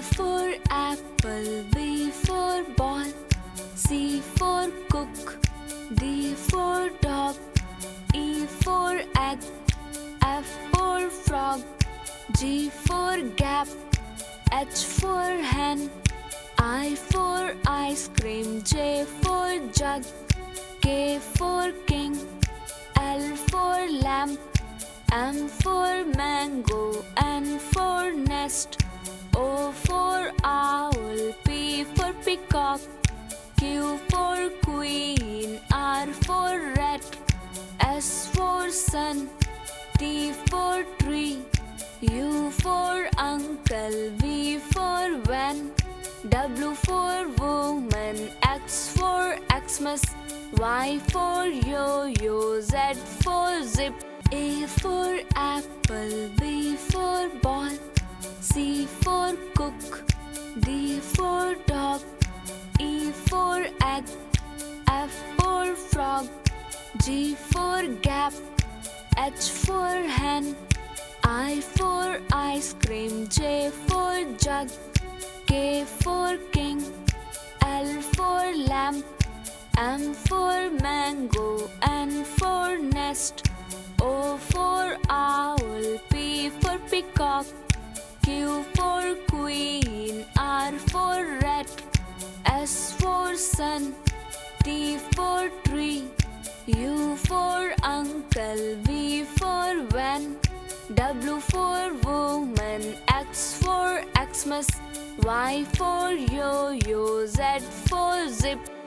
for apple, B for ball, C for cook, D for dog, E for egg, F for frog, G for gap, H for hen, I for ice cream, J for jug, K for king, L for lamp, M for mango, N for nest, O for owl, P for peacock, Q for queen, R for rat, S for sun, T for tree, U for uncle, V for van, W for woman, X for Xmas, Y for yo-yo, Z for zip, A for apple, B for ball, C for cook, D for dog, E for egg, F for frog, G for gap, H for hen, I for ice cream, J for jug, K for king, L for lamp, M for mango, N for nest, O for owl, P for peacock, Q for queen, R for rat, S for sun, T for tree, U for uncle, V for van, W for woman, X for Xmas, Y for yo-yo, Z for zip.